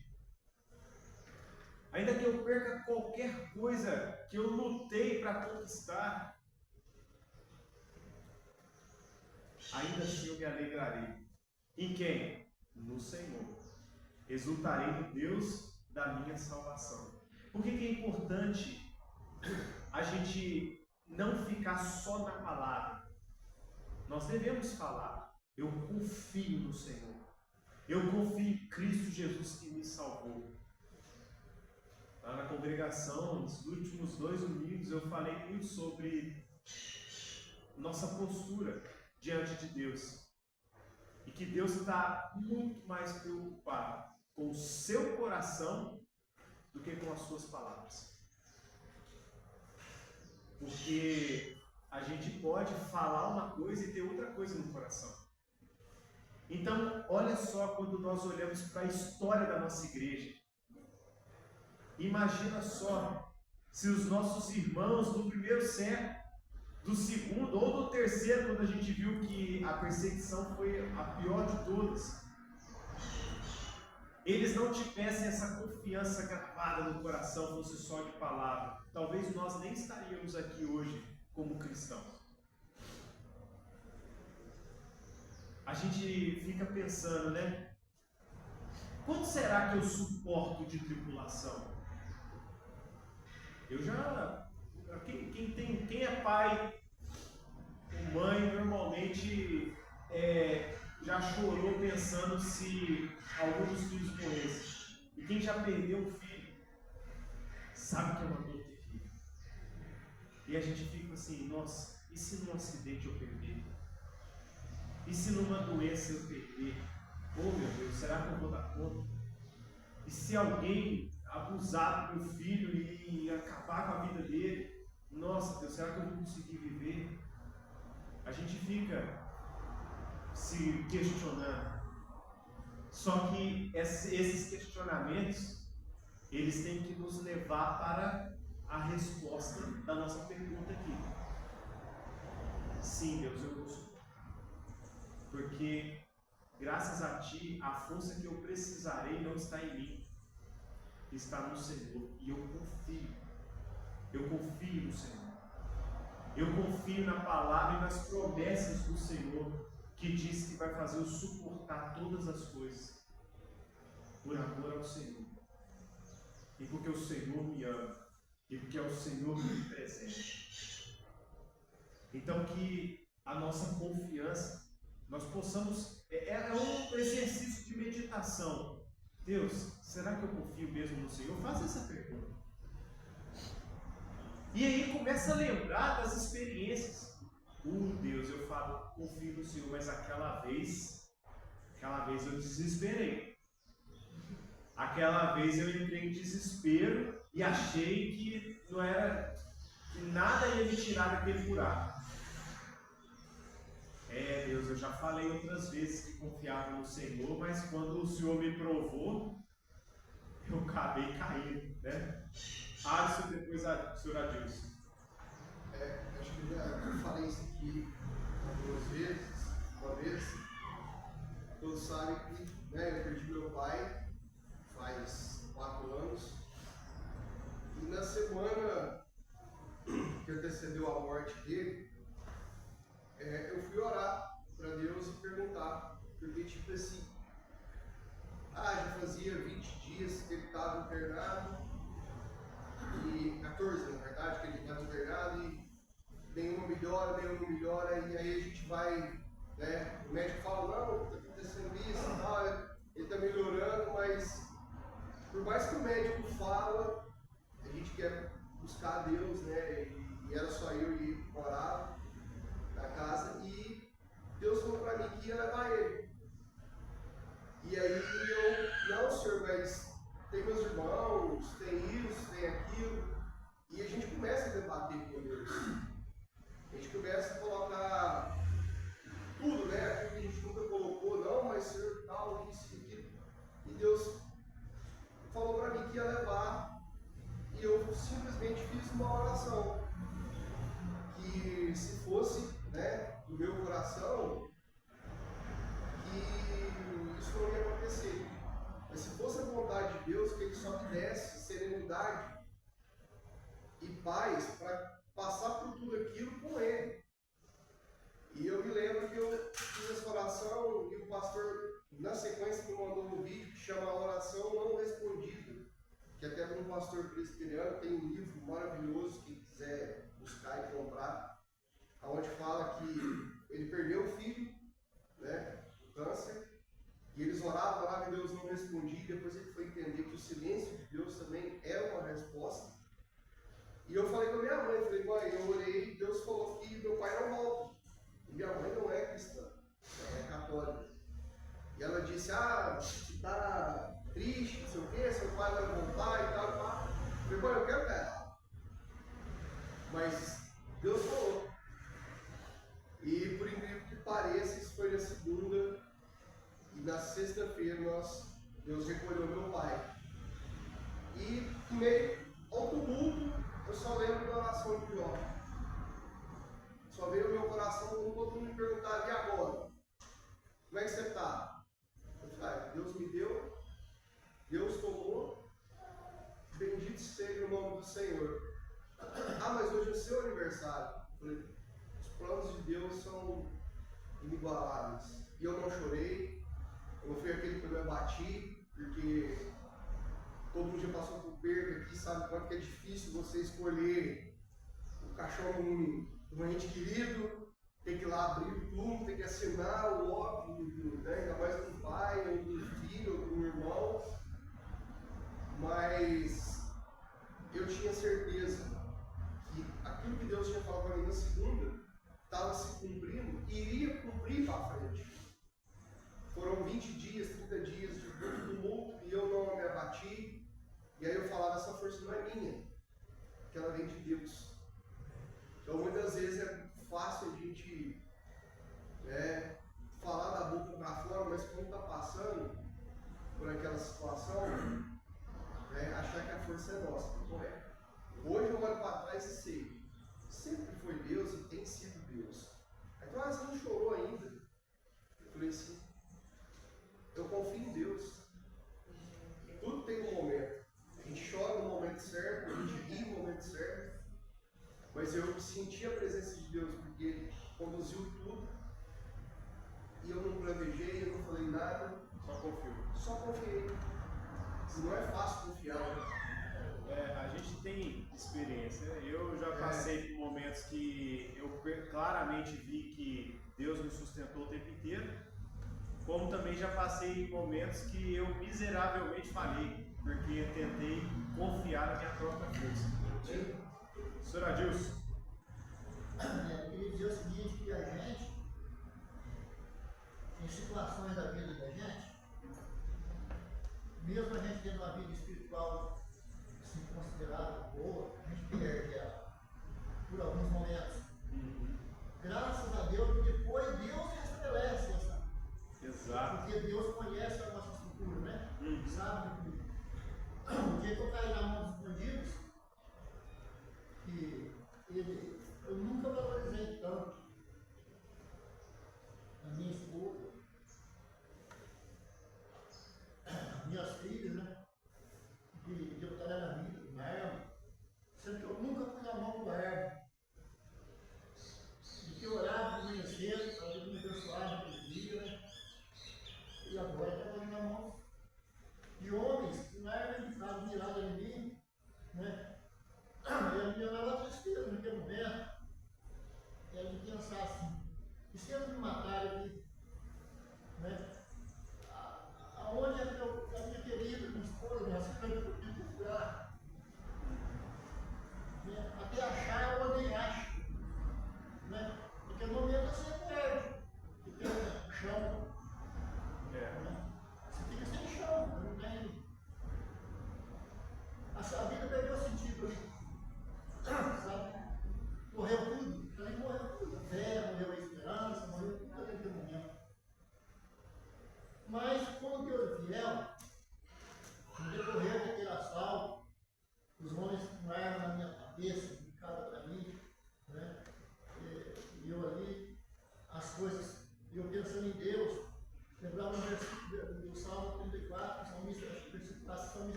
ainda que eu perca qualquer coisa que eu lutei para conquistar, ainda assim eu me alegrarei. Em quem? No Senhor. Exultarei no Deus da minha salvação. Por que é importante a gente não ficar só na palavra? Nós devemos falar: eu confio no Senhor, eu confio em Cristo Jesus que me salvou. Lá na congregação, nos últimos 2 domingos, eu falei muito sobre nossa postura diante de Deus, e que Deus está muito mais preocupado com o seu coração do que com as suas palavras. Porque a gente pode falar uma coisa e ter outra coisa no coração. Então, olha só, quando nós olhamos para a história da nossa igreja, imagina só se os nossos irmãos do primeiro século, do segundo ou do terceiro, quando a gente viu que a perseguição foi a pior de todas, eles não tivessem essa confiança gravada no coração, fosse só de palavra, talvez nós nem estaríamos aqui hoje como cristãos. A gente fica pensando, né? Quanto será que eu suporto de tribulação? Eu já... Quem é pai ou mãe normalmente já chorou pensando se algum dos filhos morresse. E quem já perdeu um filho sabe que é uma dor terrível. E a gente fica assim: nossa, e se num acidente eu perder? E se numa doença eu perder? Oh meu Deus, será que eu vou dar conta? E se alguém abusar do meu filho e acabar com a vida dele? Nossa Deus, será que eu vou conseguir viver? A gente fica se questionando. Só que esses questionamentos, eles têm que nos levar para a resposta da nossa pergunta aqui. Sim, Deus, eu vou suportar. Porque, graças a Ti, a força que eu precisarei não está em mim, está no Senhor. E eu confio. Eu confio no Senhor. Eu confio na palavra e nas promessas do Senhor, que diz que vai fazer eu suportar todas as coisas por amor ao Senhor, e porque o Senhor me ama, e porque é o Senhor que me presente. Então, que a nossa confiança, nós possamos, é um exercício de meditação. Deus, será que eu confio mesmo no Senhor? Faça essa pergunta. E aí começa a lembrar das experiências. Deus, eu falo, confio no Senhor, mas aquela vez eu desesperei. Aquela vez eu entrei em desespero e achei que nada ia me tirar daquele buraco. Deus, eu já falei outras vezes que confiava no Senhor, mas quando o Senhor me provou, eu acabei caindo, né? Alisson, depois o senhor Adilson. Acho que eu falei isso aqui algumas vezes, uma vez. Todos sabem que eu perdi meu pai faz 4 anos. E na semana que antecedeu a morte dele, internado, e 14 na verdade, que ele está internado, e nenhuma melhora, e aí a gente vai, né, o médico fala, não, está acontecendo isso e tal, ele está melhorando, mas por mais que o médico fala, a gente quer buscar a Deus, né, e era só eu e ele morar na casa, e Deus falou para mim que ia levar ele. E aí eu, não senhor, mas tem meus irmãos, tem isso, tem aquilo, e a gente começa a debater com Deus. A gente começa a colocar tudo, né? Aquilo que a gente nunca colocou, não, mas senhor, tal, isso e aquilo. E Deus falou para mim que ia levar, e eu simplesmente fiz uma oração. Que se fosse, né, do meu coração, que isso não ia acontecer. Mas se fosse a vontade de Deus, que Ele só me desse serenidade e paz para passar por tudo aquilo com Ele. E eu me lembro que eu fiz essa oração e o pastor, na sequência, me mandou um vídeo que chama Oração Não Respondida, que até um pastor presbiteriano tem um livro maravilhoso, quem quiser buscar e comprar, onde fala que ele perdeu o filho, né, do câncer, e eles oravam e Deus não respondia, e depois ele foi entender que o silêncio de Deus também era uma resposta. E eu falei com a minha mãe, falei, mãe, eu orei, Deus falou que meu pai não volta. E minha mãe não é cristã, ela é católica. E ela disse, você está triste, não sei o quê, seu pai vai voltar e tal, tal. Eu falei, mãe, eu quero casar. Mas Deus falou. E por incrível que pareça, isso foi na segunda, e na sexta-feira Deus recolheu meu pai. E em meio ao tumulto, eu só lembro da oração de Jó. Só veio o meu coração quando todo mundo me perguntava, e agora? Como é que você está? Eu falei, Deus me deu, Deus tomou, bendito seja o nome do Senhor. Mas hoje é o seu aniversário. Eu falei, os planos de Deus são inigualáveis. E eu não chorei, eu não fui aquele que eu me abati, porque todo mundo já passou por perda aqui, sabe quanto que é difícil você escolher o caixão de um ente querido, tem que ir lá abrir o túmulo, tem que assinar o óbvio, né? Ainda mais com um pai, ou com um filho, ou com um irmão. Mas eu tinha certeza que aquilo que Deus tinha falado para mim na segunda estava se cumprindo e iria cumprir para frente. Foram 20 dias, 30 dias de muito tumulto e eu não me abati. E aí eu falava, essa força não é minha, que ela vem de Deus. Então muitas vezes é muito fácil a gente falar da boca para fora, mas quando está passando por aquela situação, achar que a força é nossa. Não é. Hoje eu olho para trás e sei, sempre foi Deus e tem sido Deus. Aí então, você não chorou ainda? Eu falei assim, eu confio em Deus. Tudo tem um momento. A gente chora no momento certo, a gente ri no momento certo. Mas eu senti a presença de Deus porque Ele conduziu tudo. E eu não planejei, eu não falei nada. Só confio. Só confiei. Não é fácil confiar. A gente tem experiência. Eu já passei por momentos que eu claramente vi que Deus me sustentou o tempo inteiro. Como também já passei momentos que eu miseravelmente falhei, porque eu tentei confiar na minha própria força. Senhor Adilson. Eu queria dizer o seguinte, que a gente, em situações da vida da gente, mesmo a gente tendo uma vida espiritual assim, considerada boa, a gente perde ela por alguns momentos. Graças a Deus, porque depois Deus restabelece essa. Exato. Porque Deus conhece a nossa estrutura, né? Sabe tudo. O dia que eu caí na mão dos bandidos, que eu nunca valorizei tanto a minha esposa, minhas filhas, né? De eu estar na vida, com ela, sendo que eu nunca fui na mão do erro. De que eu orava de manhã cedo, para Deus me abençoar naquele dia, né? E agora está na mão de homens que não eram indicados, mirados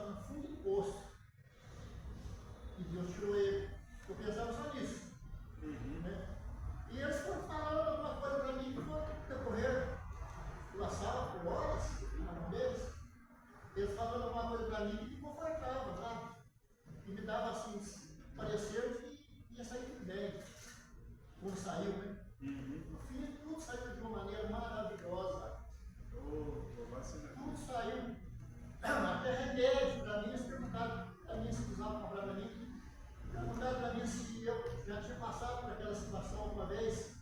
estava no fundo do poço. E Deus tirou ele. Eu pensava só nisso. Né? E eles foram falando alguma coisa para mim que foi decorrer pela sala, por horas, na mão deles. Eles falando alguma coisa para mim que me confortava, sabe? E me dava assim, parecendo que ia sair tudo bem. Quando saiu, né? No fim, tudo saiu de uma maneira maravilhosa. Tudo saiu. Até remédio para mim, se perguntaram para mim se precisava comprar para mim. Perguntaram para mim se eu já tinha passado por aquela situação alguma vez.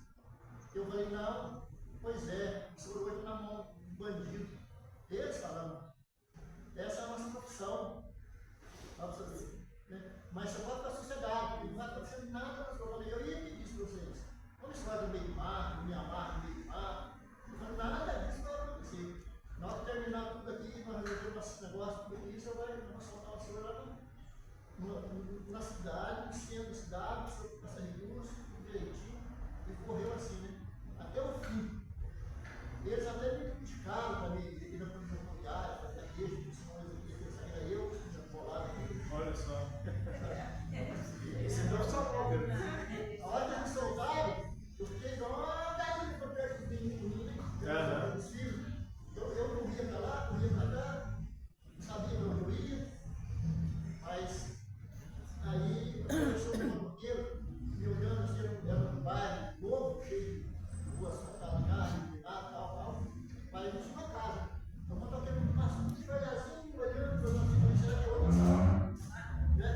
Eu falei, não. Pois é, o senhor hoje na mão de um bandido. Eles falando. Essa é a nossa profissão. Dá para saber. Né? Mas você pode estar sossegado, não vai acontecer nada. Eu falei, eu ia pedir isso para vocês. Quando você vai no meio do mar, me amar no meio do mar, eu falei, nada disso vai acontecer. Na hora de terminar tudo aqui, nós resolvemos esse negócio, tudo aqui, você vai soltar o senhor lá na cidade, no centro da cidade, essa recurso, direitinho, e correu assim, né? Até o fim. Eles até me criticaram para mim, ir na polícia rodoviária, fazer a igreja, era eu que tinha bolado aqui. Olha só. Esse é profissional, né? A hora que eles me soltaram, eu fiquei igual uma galinha para perto do menino, dos filhos. Eu corria para lá, corria para cá, não sabia para onde eu ia, mas aí apareceu um motoqueiro me olhando assim, era um bairro novo, cheio de ruas asfaltadas, carro, tal, mas não tinha uma casa. O motoqueiro me passou devagarzinho, olhando, falando, será que é outra sala? Né?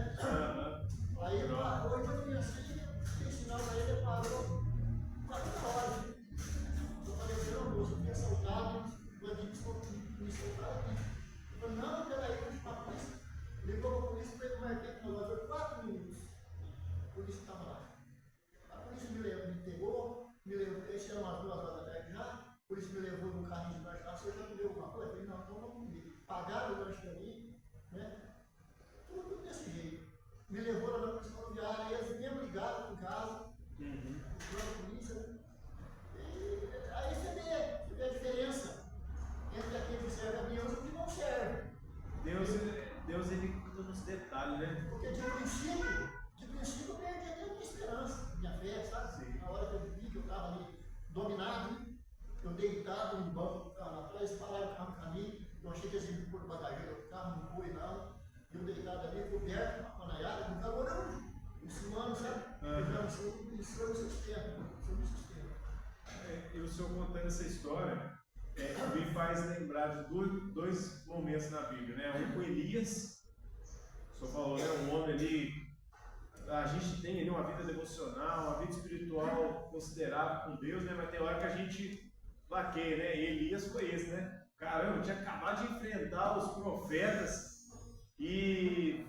Aí hoje eu vim assim, fiz sinal para ele, parou 4 horas. Eu falei, não, moço, eu tinha assaltado, o bandido me soltaram aqui. Eu falei, não, peraí, eu fui para a polícia. Ligou para a polícia, foi no marquete no negócio, 4 minutos. A polícia estava lá. A polícia me pegou, me levou, esse era umas 2 horas da tarde já. A polícia me levou no carrinho de lanche. Você já comeu alguma coisa? Eu falei, não, então não comi. Pagaram o lanche para mim, né? Tudo desse jeito. Me levou lá na polícia rodoviária, eles mesmo ligaram em casa, a polícia, né? E aí você vê a diferença entre aquele que serve a Deus e o que não serve. Deus ele cuida nos detalhes, né? Porque de princípio eu perdi até a minha esperança, minha fé, sabe? Sim. Na hora que eu vi que eu estava ali dominado, eu deitado no banco do carro atrás, pararam o carro no caminho, eu achei que eles iam pôr bagageiro do carro, não foi não. Eu deitado ali, coberto, uma panaiada, com calor, em cima, sabe? Isso foi o sistema. E o senhor contando essa história me faz lembrar de dois momentos na Bíblia, né? Um com Elias, o senhor falou, né? Um homem ali, a gente tem ali uma vida devocional, uma vida espiritual considerável com Deus, né? Mas tem hora que a gente vaqueia, né? E Elias foi esse, né? Caramba, eu tinha acabado de enfrentar os profetas e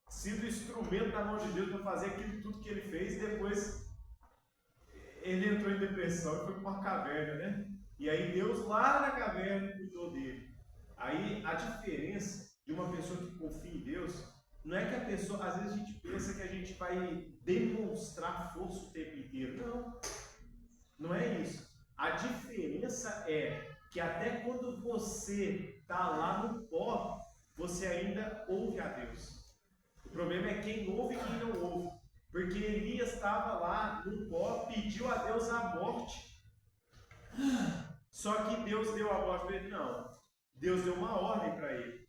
sido instrumento na mão de Deus para fazer aquilo tudo que ele fez, e depois ele entrou em depressão e foi para uma caverna, né? E aí Deus lá na caverna cuidou dele. Aí a diferença de uma pessoa que confia em Deus não é que a pessoa, às vezes a gente pensa que a gente vai demonstrar força o tempo inteiro. Não é isso. A diferença é que até quando você está lá no pó, você ainda ouve a Deus. O problema é quem ouve e quem não ouve. Porque Elias estava lá no pó, pediu a Deus a morte. Só que Deus deu a morte para ele? Não. Deus deu uma ordem para ele.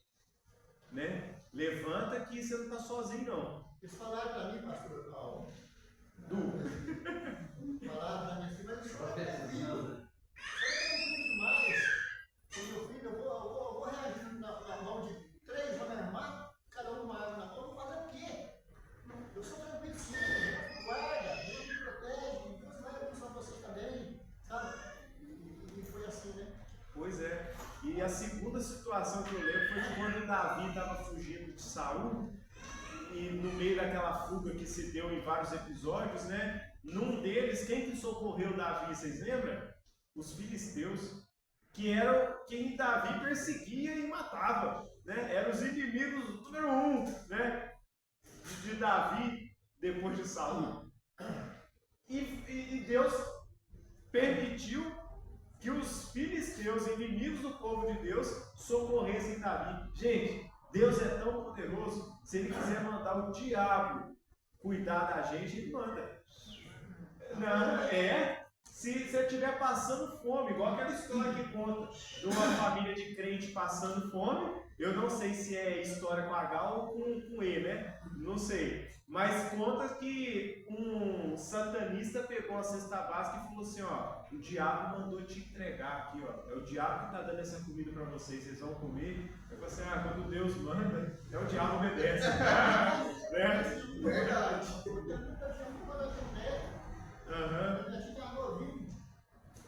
Né? Levanta que você não está sozinho, não. Eles falaram para mim, pastor Paulo. Falaram para mim assim, mas isso é tranquilo. Demais. Com meu filho, eu vou reagir na mão de 3 homens armados, cada um uma arma na mão, vou fazer o quê? Eu sou tranquilo sim, Deus me guarda, Deus me protege, Deus vai abençoar vocês também, sabe? E foi assim, né? Pois é. E a segunda situação que eu lembro foi quando Davi estava fugindo de Saul, e no meio daquela fuga que se deu em vários episódios, né? Num deles, quem que socorreu Davi, vocês lembram? Os filisteus, que eram quem Davi perseguia e matava, né? Eram os inimigos número 1, né? De Davi depois de Saul. E Deus permitiu que os filisteus, inimigos do povo de Deus, socorressem Davi. Gente, Deus é tão poderoso, se Ele quiser mandar o diabo cuidar da gente, Ele manda. Não, se você estiver passando fome, igual aquela história que conta de uma família de crente passando fome, eu não sei se é história com H ou com E, né? Não sei. Mas conta que um satanista pegou a cesta básica e falou assim, ó, o diabo mandou te entregar aqui, ó. É o diabo que está dando essa comida para vocês, vocês vão comer. Eu falei assim, quando Deus manda, o diabo obedece. Né? Verdade. Eu tinha novinho.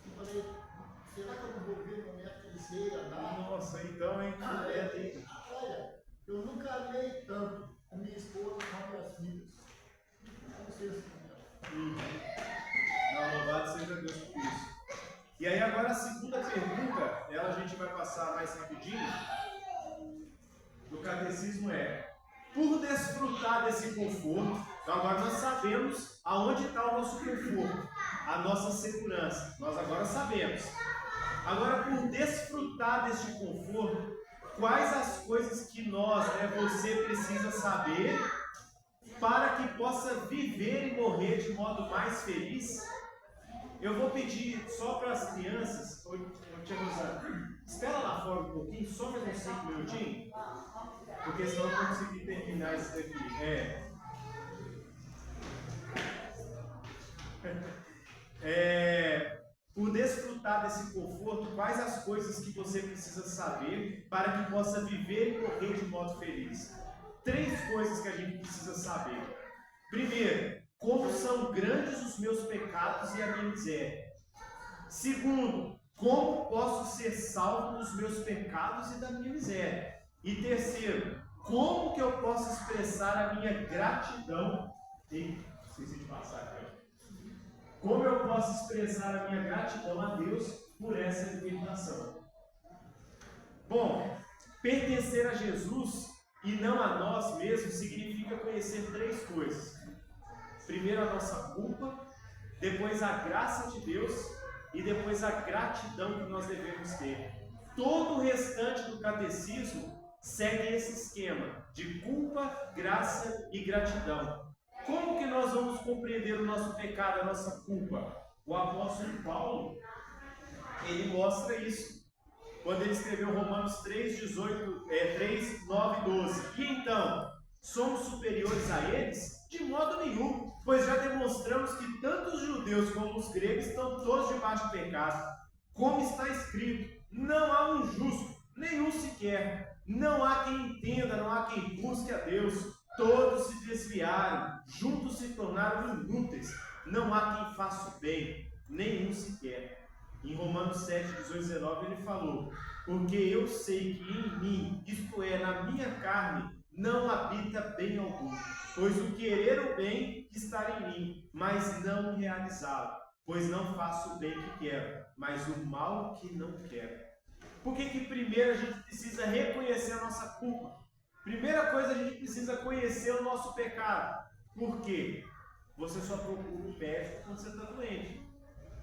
Eu falei, será que eu não vou ver no momento que ele sei andar? Nossa, então, hein? Olha, eu nunca amei tanto a minha esposa como as filhas. Não sei se Não, louvado seja Deus por isso. E aí agora a segunda pergunta, ela a gente vai passar mais rapidinho, do catecismo por desfrutar desse conforto, então agora nós sabemos aonde está o nosso conforto, a nossa segurança, nós agora sabemos. Agora, por desfrutar deste conforto, quais as coisas que nós, você precisa saber para que possa viver e morrer de modo mais feliz? Eu vou pedir só para as crianças, Tia Rosana, espera lá fora um pouquinho, só mais uns 5 minutinhos, porque senão eu não vou conseguir terminar isso daqui. Por desfrutar desse conforto, quais as coisas que você precisa saber para que possa viver e morrer de modo feliz? 3 coisas que a gente precisa saber. Primeiro, como são grandes os meus pecados e a minha miséria. Segundo, como posso ser salvo dos meus pecados e da minha miséria. E terceiro, como que eu posso expressar a minha gratidão? Esqueci de passar aqui. Como eu posso expressar a minha gratidão a Deus por essa libertação? Bom, pertencer a Jesus e não a nós mesmos significa conhecer 3 coisas. Primeiro a nossa culpa, depois a graça de Deus e depois a gratidão que nós devemos ter. Todo o restante do catecismo segue esse esquema de culpa, graça e gratidão. Como que nós vamos compreender o nosso pecado, a nossa culpa? O apóstolo Paulo, ele mostra isso. Quando ele escreveu Romanos 3, 9 e 12. E então, somos superiores a eles? De modo nenhum, pois já demonstramos que tanto os judeus como os gregos estão todos debaixo do pecado. Como está escrito, não há um justo, nenhum sequer. Não há quem entenda, não há quem busque a Deus. Todos se desviaram, juntos se tornaram inúteis. Não há quem faça o bem, nenhum sequer. Em Romanos 7, 18 e 19 ele falou, porque eu sei que em mim, isto é, na minha carne, não habita bem algum, pois o querer o bem está em mim, mas não realizá-lo, pois não faço o bem que quero, mas o mal que não quero. Por que primeiro a gente precisa reconhecer a nossa culpa? Primeira coisa, a gente precisa conhecer o nosso pecado. Por quê? Você só procura um médico quando você está doente.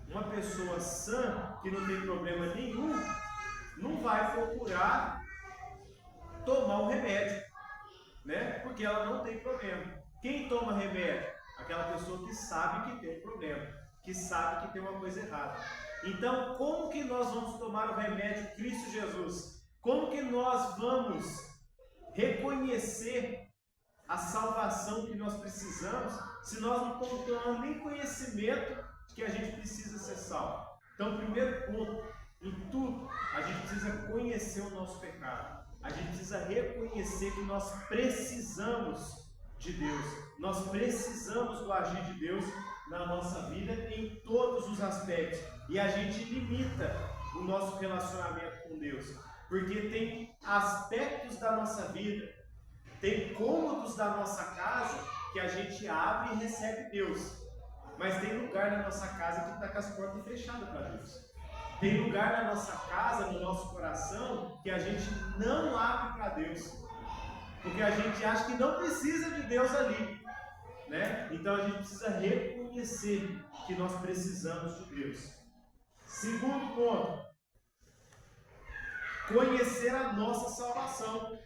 Uma pessoa sã, que não tem problema nenhum, não vai procurar tomar um remédio, né? Porque ela não tem problema. Quem toma remédio? Aquela pessoa que sabe que tem um problema, que sabe que tem uma coisa errada. Então, como que nós vamos tomar o remédio Cristo Jesus? Como que nós vamos reconhecer a salvação que nós precisamos se nós não estamos tomando nem conhecimento que a gente precisa ser salvo? Então, primeiro ponto, em tudo, a gente precisa conhecer o nosso pecado. A gente precisa reconhecer que nós precisamos de Deus. Nós precisamos do agir de Deus na nossa vida em todos os aspectos. E a gente limita o nosso relacionamento com Deus. Porque tem aspectos da nossa vida, tem cômodos da nossa casa que a gente abre e recebe Deus. Mas tem lugar na nossa casa que está com as portas fechadas para Deus. Tem lugar na nossa casa, no nosso coração, que a gente não abre para Deus. Porque a gente acha que não precisa de Deus ali, né? Então a gente precisa reconhecer que nós precisamos de Deus. Segundo ponto, conhecer a nossa salvação.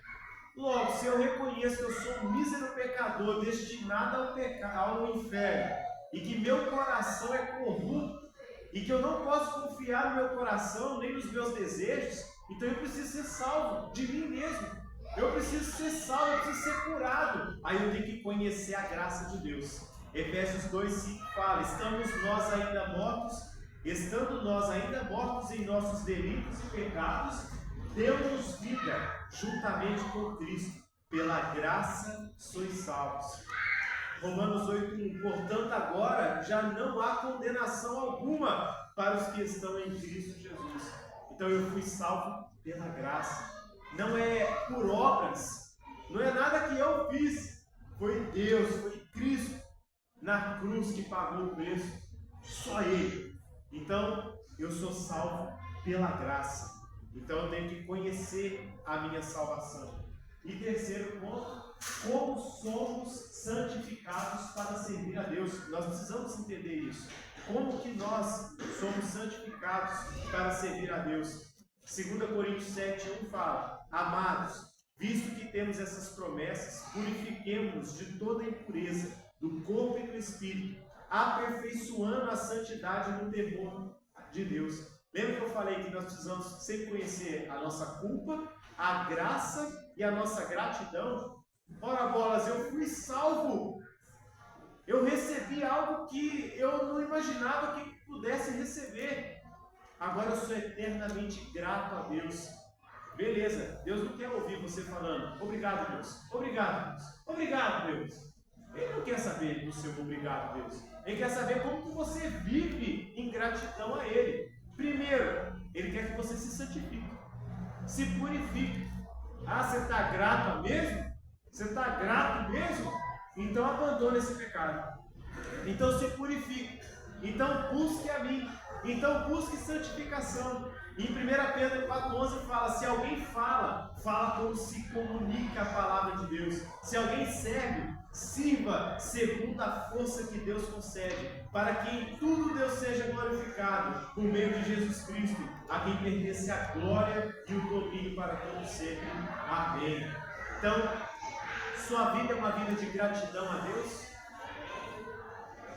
Logo, se eu reconheço que eu sou um mísero pecador, destinado ao pecado, ao inferno, e que meu coração é corrupto, e que eu não posso confiar no meu coração, nem nos meus desejos, então eu preciso ser salvo de mim mesmo. Eu preciso ser salvo, eu preciso ser curado. Aí eu tenho que conhecer a graça de Deus. Efésios 2,5 fala: estando nós ainda mortos em nossos delitos e pecados, deu-nos vida juntamente com Cristo. Pela graça sois salvos. Romanos 8,1: portanto, agora já não há condenação alguma para os que estão em Cristo Jesus. Então eu fui salvo pela graça. Não é por obras, não é nada que eu fiz. Foi Deus, foi Cristo na cruz que pagou o preço. Só Ele. Então eu sou salvo pela graça. Então eu tenho que conhecer a minha salvação. E terceiro ponto: como somos santificados para servir a Deus. Nós precisamos entender isso. Como que nós somos santificados para servir a Deus? 2 Coríntios 7,1 fala: amados, visto que temos essas promessas, purifiquemo-nos de toda impureza, do corpo e do espírito, aperfeiçoando a santidade no temor de Deus. Lembra que eu falei que nós precisamos sempre conhecer a nossa culpa, a graça e a nossa gratidão? Ora bolas, eu fui salvo. Eu recebi algo que eu não imaginava que pudesse receber. Agora eu sou eternamente grato a Deus. Beleza, Deus não quer ouvir você falando: obrigado, Deus, obrigado, Deus, obrigado, Deus. Ele não quer saber do seu obrigado, Deus. Ele quer saber como que você vive em gratidão a Ele. Primeiro, Ele quer que você se santifique, se purifique. Ah, você está grato mesmo? Você está grato mesmo? Então abandone esse pecado. Então se purifique. Então busque a mim. Então busque santificação. Em 1 Pedro 4,11 fala: se alguém fala como se comunica a palavra de Deus. Se alguém serve, sirva segundo a força que Deus concede, para que em tudo Deus seja glorificado por meio de Jesus Cristo, a quem pertence a glória e o domínio para todos sempre. Amém. Então, sua vida é uma vida de gratidão a Deus?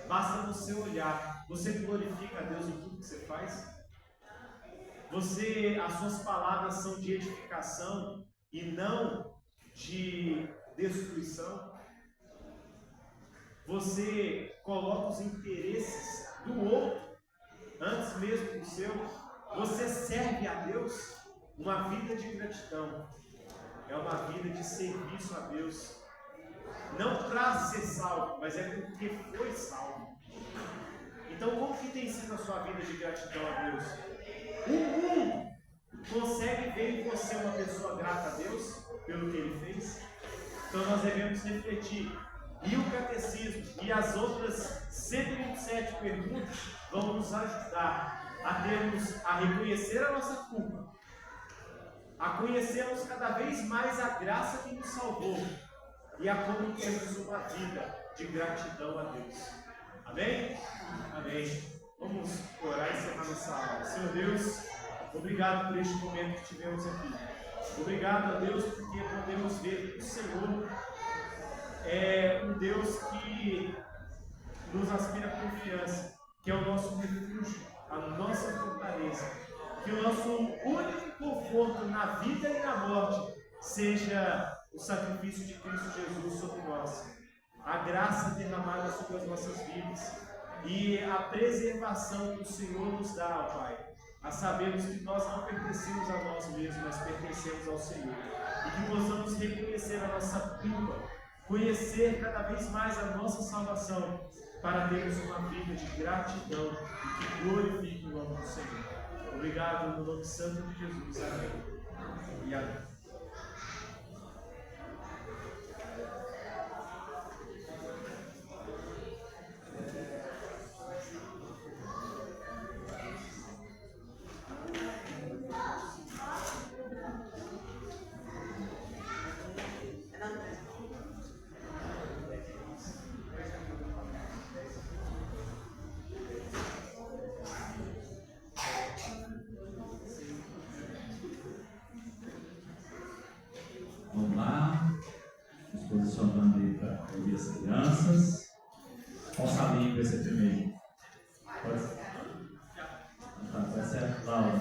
Basta você olhar. Você glorifica a Deus em tudo que você faz? As suas palavras são de edificação e não de destruição? Você coloca os interesses do outro antes mesmo do seu? Você serve a Deus? Uma vida de gratidão é uma vida de serviço a Deus. Não para ser salvo, mas é porque foi salvo. Então, como que tem sido a sua vida de gratidão a Deus? O mundo consegue ver em você uma pessoa grata a Deus pelo que Ele fez? Então nós devemos refletir. E o catecismo e as outras 127 perguntas vão nos ajudar a reconhecer a nossa culpa, a conhecermos cada vez mais a graça que nos salvou e a como termos uma vida de gratidão a Deus. Amém? Amém. Vamos orar e encerrar nossa aula. Senhor Deus, obrigado por este momento que tivemos aqui. Obrigado a Deus porque podemos ver que o Senhor é um Deus que nos aspira a confiança, que é o nosso refúgio, a nossa fortaleza. Que o nosso único conforto na vida e na morte seja o sacrifício de Cristo Jesus sobre nós. A graça derramada sobre as nossas vidas e a preservação que o Senhor nos dá, ó Pai, a sabermos que nós não pertencemos a nós mesmos, mas pertencemos ao Senhor. E que possamos reconhecer a nossa culpa, conhecer cada vez mais a nossa salvação, para termos uma vida de gratidão e que glorifique o nome do Senhor. Obrigado no nome santo de Jesus. Amém. E amém. posicionando aí para ouvir as crianças. Qual salinho vai ser primeiro? Pode ser? Tá, vai ser Laura.